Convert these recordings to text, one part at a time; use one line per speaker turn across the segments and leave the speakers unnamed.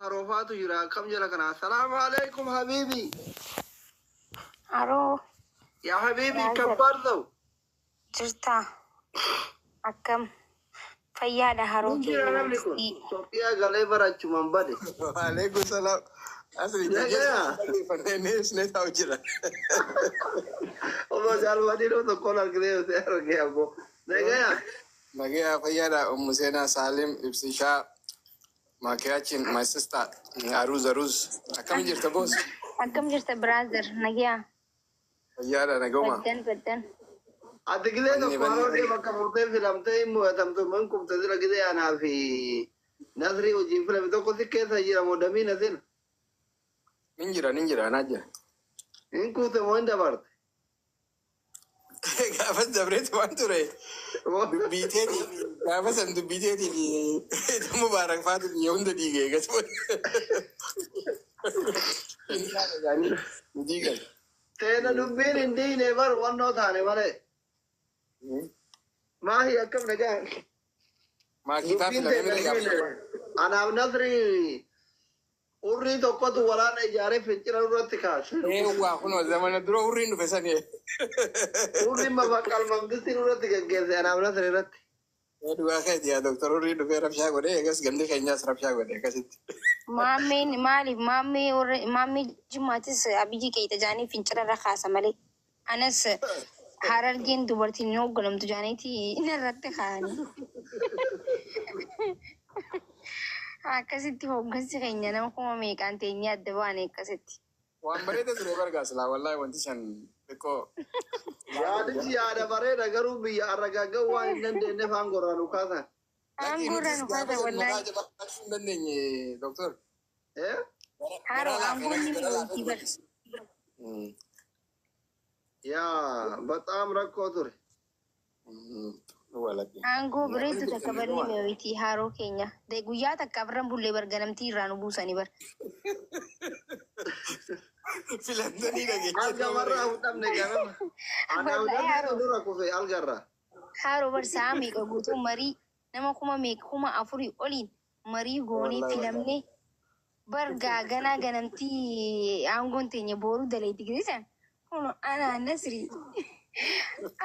عروفات يرا كم جلكنا السلام عليكم حبيبي.
أرو
يا حبيبي كبرتو
جرتا أكم فيادا هارو
نجي أنا لكم صوفيا قال برا من بدي.
وعليكم السلام. أصلي تجي فنانيس نتاو جرا.
الله جل بدي لو تقول الكلام سير كيابو.
نجي فيادا مسينا سالم إبسيشا ما كياتين my sister أروز أكم جرت بوس
أكم جرتا برازر نجيا
فيادا نجوما
بدن
أتكلم تقولون دي بكملتين فيلم تيم وتمتم منكم تدري كده أنا في نظري وجيب فيلم تو كذي كذا جرا مدمي نزل.
نينجرا ناجا.
إنكم تموين دبرت.
كيف دبرت وانتوري بيتيتي كيف سند بيتيتي مبارك فاتو يوم دقيقة كسبت يعني دقيقة
تينا نبين إندي نبر وانو ثاني ماله ما هي كم نجا
ما كتاب
أنا نظري أوري توقعت ولا نجاري فينشر أوري تكاش
إيه وأخونا زمان درو أوري إنه فسانية
أوري ما بقال مقدسين أوري تكاش أنا نظري رت
dua kali ya dokter Uri udah berapa sih gue deh, guys ganti kayaknya serap sih gue deh, kasih.
mami jumatis abiji kaita jani finchara rakhasa male anas harargin dubartin no golam tu jani ti inaratte khani akasitti hoggansi keenya nama kuma meeqaan teenye adda baane akkasitti.
Waan bareeda ture bargaas laa wallahi wanti san xiqqoo.
Yaadichi yaada bareeda garuu biyya arragaggaa waan hin dandeenye faan goraan ukaasan.
Anguraan ukaasa wallahi.
Hin dandeenye doktor.
Haroo angoonni mi'ooti bar.
Yaa bataam rakkoo ture.
Angoo bireetu takka barni mi'ooti haroo keenya. Guyyaa takka birran bullee bar ganamtii irraa nu buusanii bar.
Filatanii dhageenya.
Algamarraa fudhamne ganama. Ana fudhamne dura kufe algarraa.
Haroo bar sa'a meeqa guutuu marii nama kuma meeqa kuma afurii oliin marii goonee filamne bar ganaa ganamtii aangoon teenya booruu daleetti gidisan kun ana nasri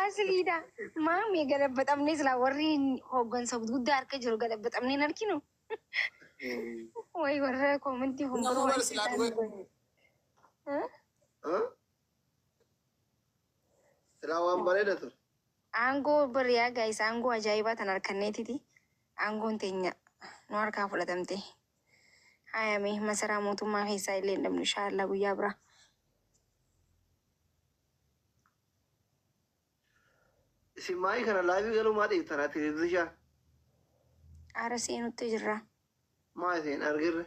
asliidha maamee galabbaxamne silaa warri hoggansa guddaa harka jiru galabbaxamneen arginu way warra koomentii hundaruu
silaa waan bareeda ture.
Aangoo bariyaa gaayis aangoo ajaa'ibaa tan harkanneetiti aangoon teenya nu harkaa fudhatamte. Hayame masaraa mootummaa keessaa illee hin dhabnu inshaallah guyyaa biraa.
Isin maayii kana laayifii galuu maa dhiibtanaa televezyiishaa?
Aara seenutti jirra.
Maa isin argirre?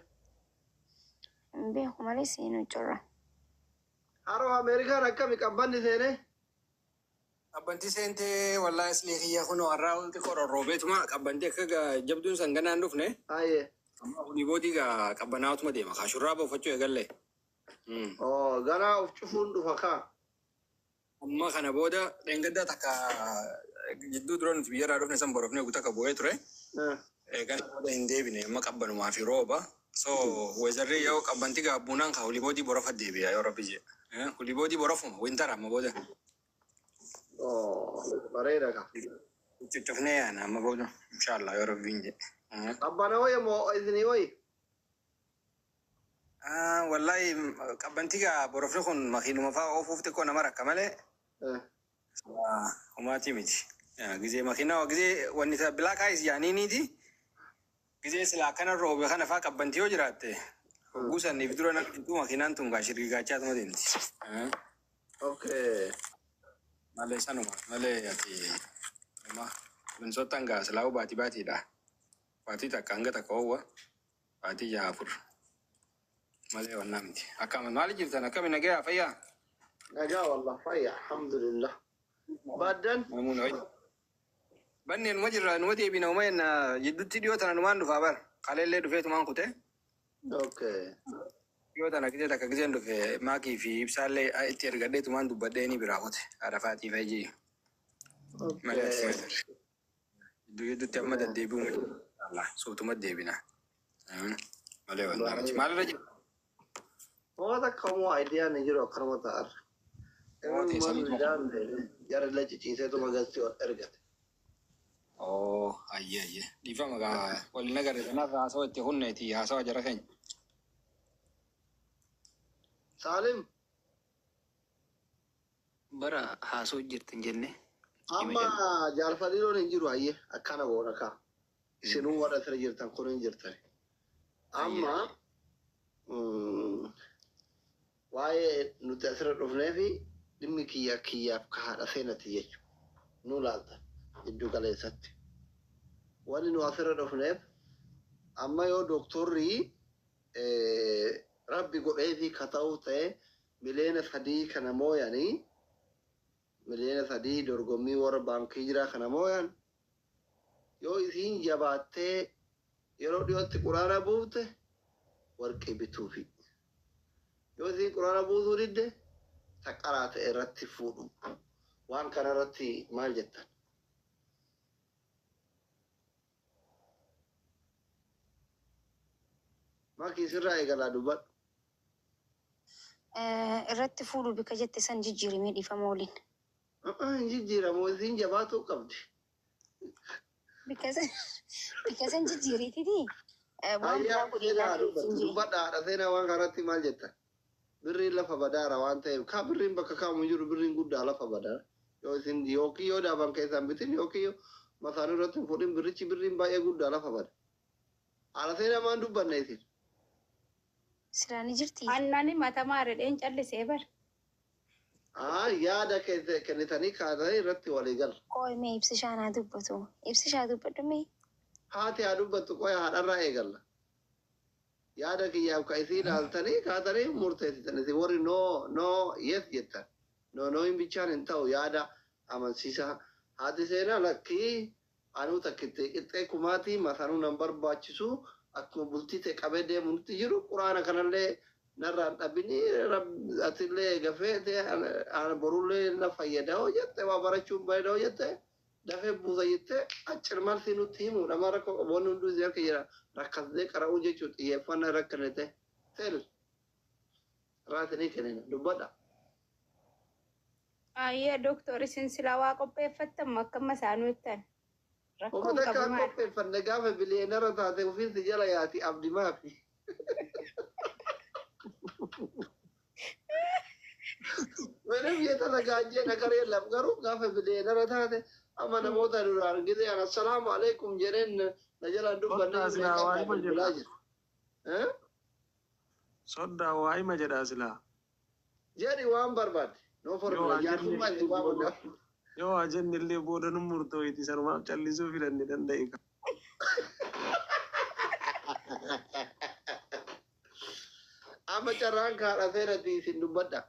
Hin beeku malee seenu jirra.
Haroo Ameerikaan akkami qabbanni seenee?
Qabbanti seentee wallahi asli kiyya kun warraa ulti kororroobeetuma qabbanti akka jabduun san ganaan dhufne.
Haayee.
Amma hunibooti gaa qabbanaatuma deema kaa shurraa boofachuu eegalle.
Ganaa of cufuun dhufa kaa.
Amma kana booda dheengaddaa takka jidduu dura nuti biyyarraa dhufne san borofnee guutaa akka bu'ee ture. Eegan booda hin deebine amma qabbanumaa fi rooba. So weezarri yoo qabbanti gaa buunaan kaa hulibootii borofa deebi'a yoo rabbi jee. Hulibootii borofuma wintara amma booda.
Bareeda kaa.
Cuccufnee yaana amma booda inshaallah yoo rabbiin jee.
Qabbana wayya moo isinii wayi?
Wallahi qabbanti gaa borofni kun makiinuma fa'aa oofuuf xiqqoo nama rakka malee. Humaatii miti. Gizee makiinaa gizee wanni bilaa kaayis yaaniiniiti. Gizee silaa kana roobe kana fa'aa qabbanti yoo jiraatte. Guusanniif dura naqxitu makiinaan tun gaa shirgigachaatuma deemti.
Okay.
Malee sanuma malee ati binsottan gaa silaa baatiidha. Baatii takka hanga takka oowwa. Baatii jaha afur. Malee wannaa miti. Akkama maali jirtan akkami nagayaa fayyaa?
Nagaa wallah fayya alhamdulillah. Baddan?
Banneen numa jirra numa deebina uma yenna jidduutti dhiyoo tana numaan dhufaa bar. Kaleellee dhufeetumaan kute.
Okay.
Dhiyoo tana gizee takka gizeen dhufe maakii fi ibsaallee itti ergadheetumaan dubbadhee ni biraa kute. Haadha faatii fayyii. Malee jidduutti amma deddeebi'u suutuma deebina. malee wanna miti maalirra jira
Wata kamu idea ni jiro karma taar.
Wata
Ewan
sanii
malu jaan de yar la cici tu magasti or ergat.
oo ayye dhiifama gaa waliin agarre kanaaf haasawaa itti hunneeti haasawaa jara keenya
Salim,
bara haasoo jirtin jenne
amma jalfadiro ni jiro ayye akkana goona ka. Isinu wada tira jirtan kun hin jirtan. Amma waa'ee nuti asirra dhufnee fi dhimmi kiyyaaf ka haadha seenati jechuudha. Nu laalta gidduu galeessatti. Wanni nu asirra dhufneef amma yoo dooktorri rabbi godhee fi ka ta'u ta'e miliyoona 3 kana mooyanii miliyoona 3 dorgommii warra baankii jiraa kana mooyan yoo isiin jabaattee yeroo dhiyootti quraana buufte warqee bituufi. Yoo isiin quraana buusuu didde taqaraa ta'e irratti fuudhu. Waan kana irratti maal jettan? Maakii sirraa eegalaa dubbadhu.
irratti fuudhu bika jette san jijjiirimee dhiifama waliin.
Hin jijjiiramu isiin jabaatuu qabdi.
Bika san jijjiiriititi. Waan biraa godhee
Dubbadhaadha seenaa waan kanatti maal jettan? Birriin lafa badaara waan ta'eef kaa birriin bakka kaamu jiru birriin guddaa lafa badaara. Yoo isin yookiin yoo daaban keessaan bitin yookiin yoo masaan irratti hin fuudhin birriin baay'ee guddaa lafa bada. Haala seenaa maan dubbanne isin?
Siraani jirti.
Annani matamaa redheen callisee bar.
Yaada kennitanii kaatanii irratti walii gala.
Qoy mee ibsishaa naa dubbatu. Ibsishaa dubbadhu mee?
Haati haa dubbattu qoya haadharraa eegalla. Yaada kiyyaaf ka isii ilaaltanii kaatanii murteessitan isin warri noo yes jettan. No hin bichaan hin ta'u yaada amansiisaa. Haati seenaa lakkii anuu takkittee qixxee kumaatii masanuu nan barbaachisu akkuma bultii ta'e qabee deemuutti jiru quraana kanallee narraan dhabini atillee gafee borullee na fayyada hoo jette waa barachuun baay'ee hoo jette dafee buusa jette achirmalsi nutti himu nama rakkoo qaboonni hunduu isin harka jira rakkasdee qara'uu jechuun xiyyeeffannaa rakkane ta'e seel raatinii kennina dubbadha.
Ayyee doktor isin silaa waa qopheeffattan akkama isaanuu jettan. Rakkoon
Oomata
qabu
kan
maal?
qopheeffanne gaafa biliyeenara taate ofiisi jala yaati abdi maafi. Mana biyya tana gaajjee nagaree laf garuu gaafa biliyeenara taate amma namoota duraan gide an assalaamu alaikum jedheen na jalaan dubbanne bulaa jira.
Soddaa waa hima jedhaa silaa.
Jedhi waan barbaade. No formula jaarsummaa itti waa godhaa.
Yoo ajanni illee booda nu murtoo itti sanumaaf callisuu filanne danda'e.
Amma carraan kaadha seenatti isin dubbadha.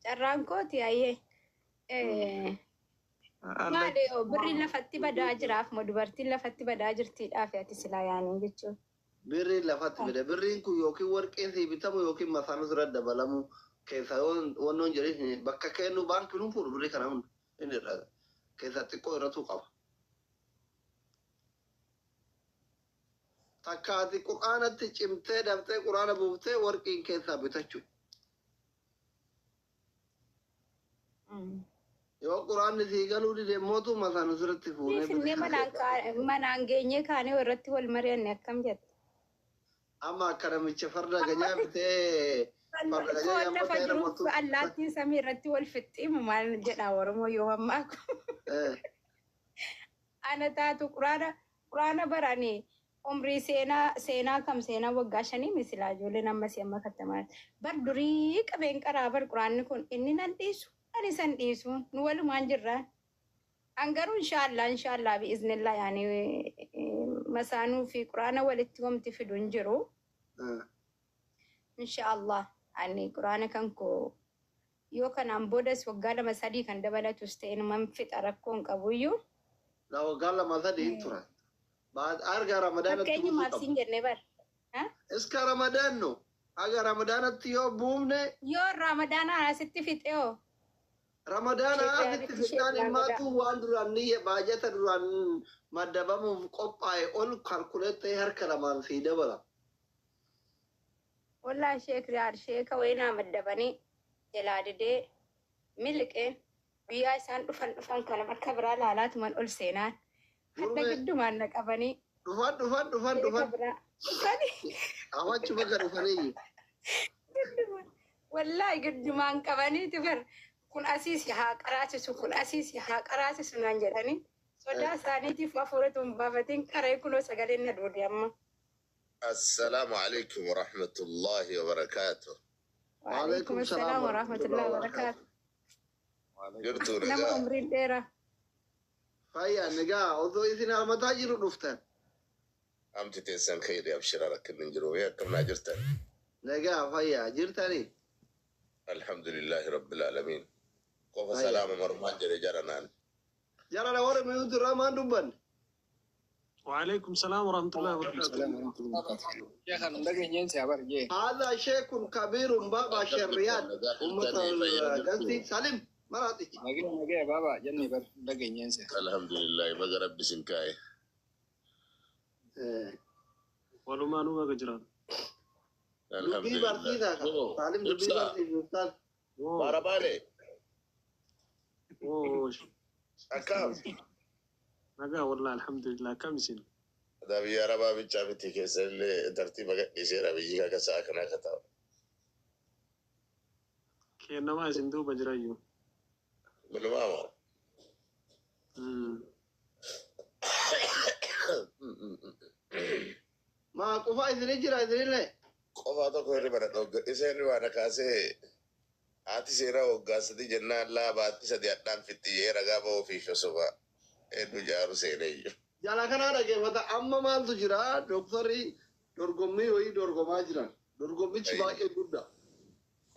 Carraan kooti ayyee. Maali yoo birriin lafatti badaa jiraaf moo dubartiin lafatti badaa jirtiidhaaf ati silaa yaaniin jechuun.
Birriin lafatti bada. Birriin kun yookiin warqeen sii bitamu yookiin masaan irra dabalamu keessa wannoon jedhin bakka kennu baankii nu fuudhu birrii kana hunda inni irra keessa xiqqoo irratu qaba. Takka ati quraanatti cimtee dabtee quraana buuftee warqiin keessaa bitachuu. Yoo quraanni sii galuu dide mootu masaan irratti fuudhee
Finnee manaan geenyee kaanee irratti wal mari'anne akkam jette.
Amma akka namicha farda ganyaa bitee farda ganyaa
Koodda
yamma ta'e
fajiruuf allaattiin samii irratti wal fixxiimu maal jedha Oromoo yoo ammaa kun. Ana taatu quraana baranii umrii seenaa kam seenaa waggaa 5 misilaa ijoolleen ammasii amma kattamaa. Bar durii qabeen qaraa bar quraanni kun inni nan dhiisu ani san dhiisu nu walumaan jirraan. Angaruu inshaallah bi'iznillah yaani masaanuu fi quraana walitti wamti fidu hin jiru. Inshaallah ani quraana kan koo yoo kanaan boodas waggaa 2-3 kan dabalatus ta'e numan fixa rakkoon qabuyyuu.
La waggaa 2-3 tura. Arga Ramadaanatti
Fakkeenyi maabsiin jennee bar.
Iska Ramadaan no. Aga Ramadaanatti yoo buufne
Yoo ramadaanaa asitti fixe yoo.
رمضان
شيخ
هذا
ريان
تفتان ما تو وان درانية باجة دران مدبم قبعي أول كالكوليت هر كلام في دبلا
والله شيخ ريان شيخ وينا مدبني جلادي ملك بيا سان دفن كلام كبرى لالات من أول سنة حتى قد ما نكبني
دفن أواج بقى دفني
والله قد ما نكبني تفر كن أسيسي ها قراسي كن أسيسي ها قراسي سنانجراني soda saniti fafuratun bafatin kare kuno sagalin na dodiyamma.
السلام عليكم ورحمة الله وبركاته.
وعليكم السلام ورحمة الله وبركاته.
قلتوا
نما
نجا
عمري ديرة.
فيا نجا أوضو إذن المتاجر نفتن
أم تتنسان خير يا بشرى لك النجروية كم ناجرتن
نجا فيا جرتني
الحمد لله رب العالمين. قف سلام مرمان جري جرنان.
جرى لورا ما يودر رمان دبن.
وعليكم السلام ورحمة الله وبركاته.
يا خان دقي ينسى برجع
هذا شيخ كبير بابا شريان أمة الجنسي سالم مراتي
نجي بابا جني بر دقي ينسى
الحمد لله ما رب سنكاي.
ولو ما نوما كجران.
الحمد
دبي برتي ذا سالم دبي برتي أستاذ.
باربالي.
وش.
أكام.
نجا والله الحمد لله كم سنة.
ده بيا ربا بيجابتي كسر ترتيب مجد يصير بيجي كساكنا كتاب.
كأنه ما سندو بجرايو.
بالماما.
ما كوفا إذن جرا إذن له.
كوفا تو كوري برا تو إسرائيل وانا كاسه آتي سيرا وغاسدي جنة لا باتي سدي أدنان فتي رجابه في شوسوا إنه جارو سيريو.
جالا كان هذا كيف هذا أما مال تجرا دكتوري دورغمي وي دورغما جرا دورغمي شبا إيجودا.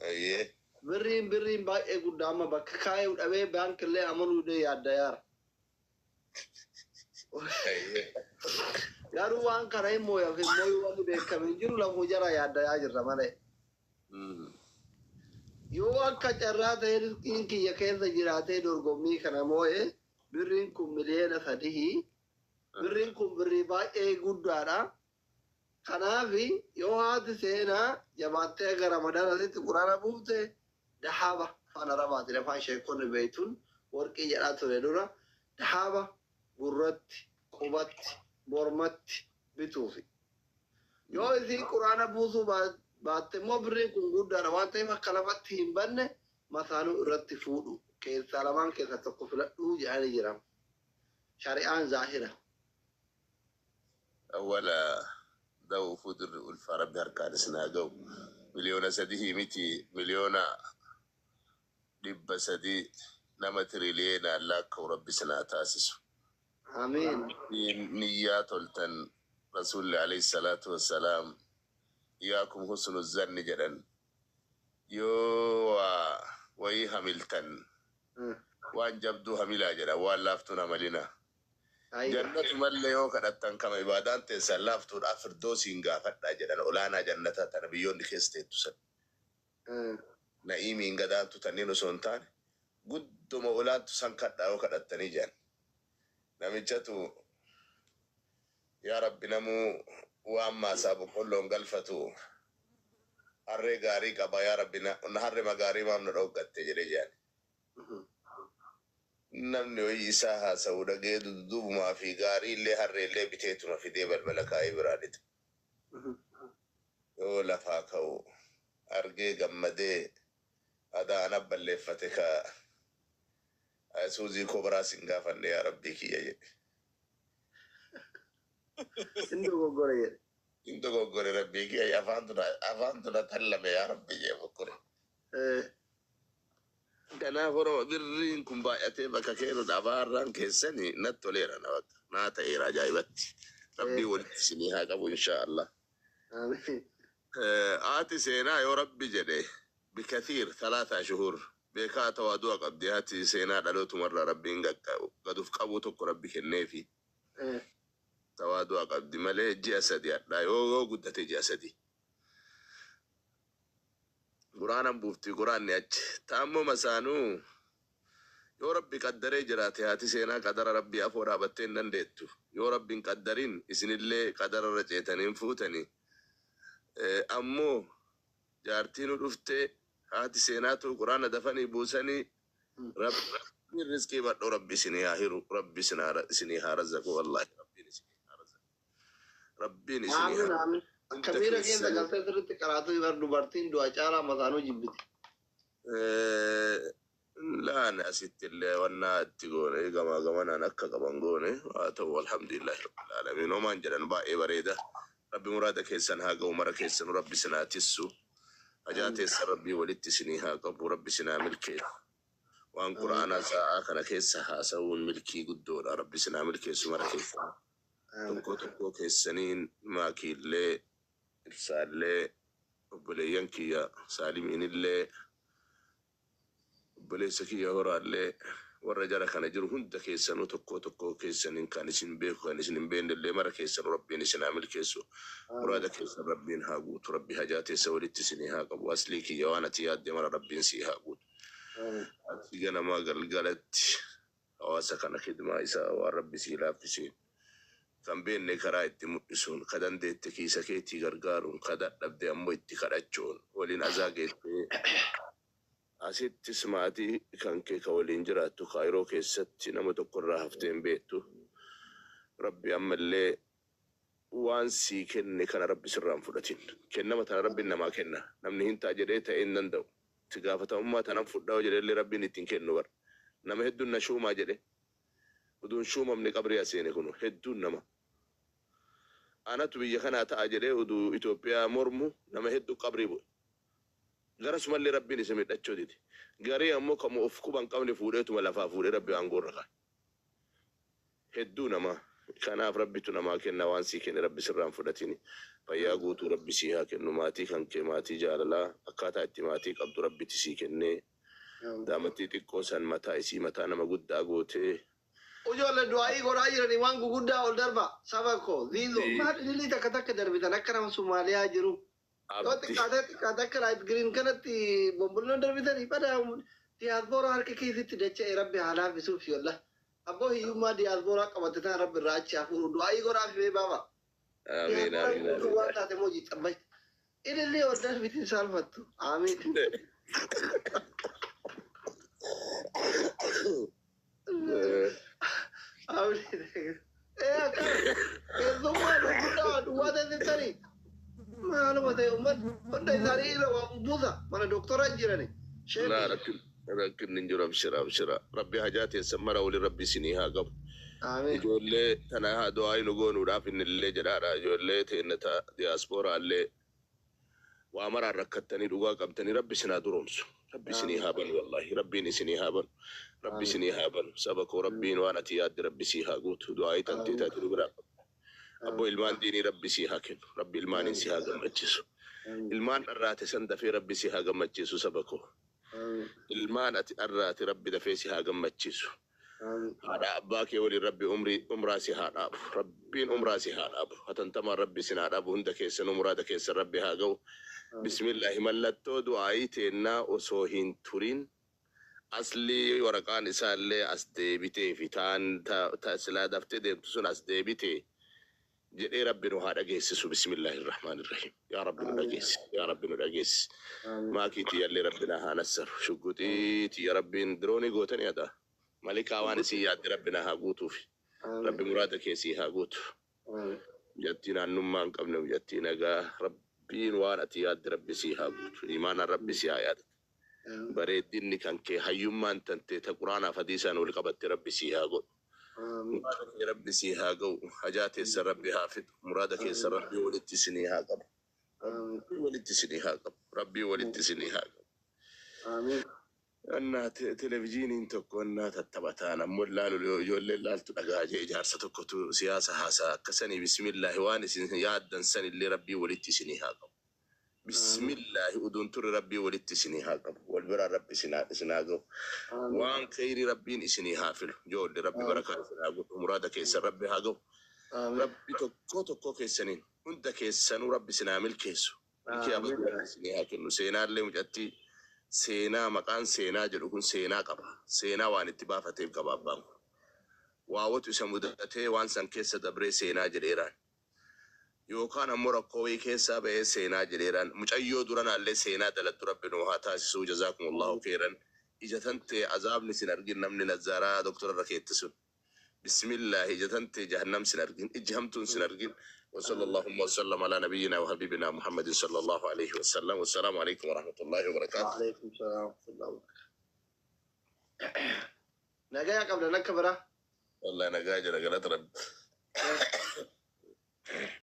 أيه.
برين با إيجودا أما بكاي أبي بانك اللي عملوا ده يا ديار.
أيه.
يارو وان كراي مويا في موي وان بيكمل جرو لا مجرا يا ديار جرا ماله. يو أكتر هذا إنك يكيد جراته دورغمي كنا موي برين كم مليون فديه. برين كم بريبا إيجودا كنافي يو هذا سينا جماعته أجر رمضان هذا تقرأنا بوته دحابة أنا رمضان ترى شيكون بيتون وركي جراتو لدورا دحابة برت قبت برمت بتوفي يو إذا قرآن بوسو بعد ما برين كم جودا رواتي ما كلامات هم بنه مثلا رتفودو كي سلمان كي ستقفل جاني جرام شريعان ظاهرة
أولا دو فودر الفرب هركان سناجو مليون سديه ميتي مليون دب سدي نما تريلينا لك ورب سنا تاسس
آمين
نيات التن رسول الله عليه الصلاة والسلام إياكم حسن الظن جدا يو وي هميلتن وان جبدو هميلا جدا والافتنا ملينا جنة مليو كدتن كما عبادان تسلافتو الفردوسين غافتا جدا اولانا جنة تنبيون دخيستي تسن نعيمين غدان تتنينو سونتان قدو مولان تسن كداو كدتني جان نمجتو يا رب نمو واما سابو كلهم غلفتو arre gari kaba ya rabbi na harre magari ma na dauka tejere jani namni oyi isa ha sauda gedu dubu ma fi gari le harre le bitetu ma fi debal balaka ibradit yo la fakau arge gammade ada anaballe fateka asuzi kobra singa fanne ya rabbi kiyaye
indo gore
Into go gore rabbi kiyaye afantuna tallame ya rabbi je bokore kana foro birrin kumba ate baka kero dabaran kesani natolera na waka nata ira jaibati rabbi walisini ha qabu insha Allah
آمين
آتي سينا يا ربي جدي بكثير 3 شهور بكات وادوا قبدي هاتي سينا دلوت مرة ربي قد فقبوتك ربي كنيفي توادوا قبدي ملي جسدي لا يو قدت جسدي قرآن بوفتي قرآن نيج تامو مسانو يا ربي قدري جراتي هاتي سينا قدر ربي أفورا بتين ننديتو يا ربي قدرين إسن اللي قدر رجيتني فوتني أمو جارتين رفتي هاتي سيناتو قرآن دفني بوسني ربي رزقي بدو ربي سنيها هيرو ربي سنيها رزق والله ربي سنيها
آمين كبيرة كيسا قلت ترتي كراتو يبردو برتين دو أجارة مطانو جبتي
لا أنا ست اللي وانا تقولي قما نكا قبنقوني واتو الحمد لله رب العالمين وما انجلن باقي بريدة ربي مرادك كيسان هاقا ومرا كيسان ربي سنا تسو أجاتي ربي ولدت سني هاقا وربي سنا ملكي وان قرآن ساعة كان كيسا حاسون ملكي قدونا ربي سنا ملكي سمرا كيسا تنكو كيسانين ماكي اللي إرسال اللي وبلي ينكي يا سالمين اللي بليس كي يهورا اللي والرجال كان يجرو هند كيسان وتكو كيسان إن كان يسن بيكو كان يسن بين اللي مرة كيسان ربي نسن عمل كيسو مراد كيسان ربي نهاقوت ربي هجاتي سولي تسني هاقب واسلي كي يوانا تياد مرة ربي نسي هاقوت أتيجانا ما قلت أواسا كان خدمة إسا وربي سيلا فسين كان بين نكرا اتمؤسون كدن دي تكيسا كيتي غرغارون كدا لبدي أمو اتكاراتشون ولين أزاقيت أسيت تسمعتي كان كي كولين جراتو خايرو كيستي نمو تقرى هفتين بيتو ربي أما اللي وانسي كن كان ربي سرام فلتين كنا مثلا ربي إنما كنا نمني هنتا جريتا إن نندو تقافة أمة تنم فلداو جري اللي ربي نتين كن نور نما هدو نشو ما جري ودون شو ما من قبري أسيني كنو هدو نما أنا تبي يخنا تأجري ودو إثيوبيا مرمو نما هدو قبري بو غرس مالي ربي نسمي دچو ديتي غاري امو كمو افكو بان قامني فوديتو ملافا فودي ربي انغور رخا هدونا ما كان ربيتنا ما كنا وانسي كن ربي سرام فدتيني فيا غوتو ربي سيها كن ماتي كان كماتي جاللا اكاتا اتماتي قبض ربي تسي كن دامتي تكوسن متا اسي متا نما غدا غوتي
وجول دعائي غرايرني وانغو غدا اول دربا سباكو زيزو ما دلي تكتك دربي تنكرم سوماليا جرو kata kerait green kanati bombolno darbitani pada diaspora harke kisi deche rabbi hala bisu fiolla abo hiyuma diaspora kamatata rabbi rachi afuru duai gora fe baba
amin amin
wata te moji tabbai ile le order bitin salfatu amin amin aka ezuma duada de tari معلومة يا أمد وده يداري له وابوذا من الدكتور أجرني
لا لكن نجرب بشرا ربي حاجات يسمى ولي ربي سنيها قبل
آمين
يقول لي أنا دعاء نقول ورافن اللي جرارا يقول لي تينتا دياسبورا اللي وأمر ركتني دعاء قبتني ربي سنا درونس ربي سنيها بن والله ربي نسنيها بن ربي سنيها بن سبكوا ربي وأنا تياد ربي سيها قوت دعاء تنتي تدري أبو إلمان ديني ربي سيها كن ربي إلمان سيها قمتشيسو إلمان أرات سند في ربي سيها قمتشيسو سبكو إلمان أرات ربي دفي سيها قمتشيسو هذا أباك يولي ربي أمرا سيها أبو ربي أمرا سيها أبو هتنتمى ربي سيها أبو هندك يسن أمرادك يسن ربي هاقو بسم الله ملتو دعايتنا أسوهين تورين أصلي ورقان إسالي أسديبتي في تاسلا دفتي ديمتسون أسديبتي جدي ربي نهار أجيس بسم الله الرحمن الرحيم يا ربي نرجس يا ربي نرجس ما كيتي اللي ربنا هنسر شقتي يا ربي دروني قوتني هذا ملك أوانسي يا ربنا هاقوتو في ربي مرادك يسي هاقوتو جتينا نمان قبل جتينا جا ربي نوانتي يا ربي سي هاقوتو إيمان ربي سي آيات بريد ديني كان كي هيوما أنت تقرانا فديسان ولقبت ربي سي هاقوتو مرادك ربي سيها قو حاجات يسر ربي هافد مرادك يسر ربي ولدت سنيها قب ولدت سنيها قب ربي ولدت سنيها قب
آمين
أنا تلفزيون انتو أنا تتبتانا مولالو يولي تلقاجي جارسة كتو سياسة حاسا كسني بسم الله وانس يادن سني اللي ربي ولدت سنيها قب بسم الله أدون تر ربي ولدت سنيها قب والبرا ربي سنها قب وان خير ربي سنيها فيل جول ربي بركة سنها قب مرادك يسر ربي هاقب ربي تكو كيسنين انت كيسنو ربي سنعمل كيسو كي أبدا سنيها كنو سينار اللي مجأتي سينا مكان سينا جلوكن سينا قبا سينا وان اتبافتي قبابان واوت يسمودته وان سن كيس دبري سينا جليران يوكان مرقوي كيسا به سينا جليران مجيو درنا اللي سينا دلت ربنا تاسسو جزاكم الله خيرا إجتنت عذاب نسنرجن نمن نزارا دكتور ركيتسون بسم الله إجتنت جهنم سنرجن إجهمتون سنرجن وصلى اللهم وسلم على نبينا وحبيبنا محمد صلى الله عليه وسلم والسلام عليكم ورحمة الله وبركاته.
وعليكم السلام ورحمة الله وبركاته. نجايا قبل نكبره.
والله نجايا رجلات رب.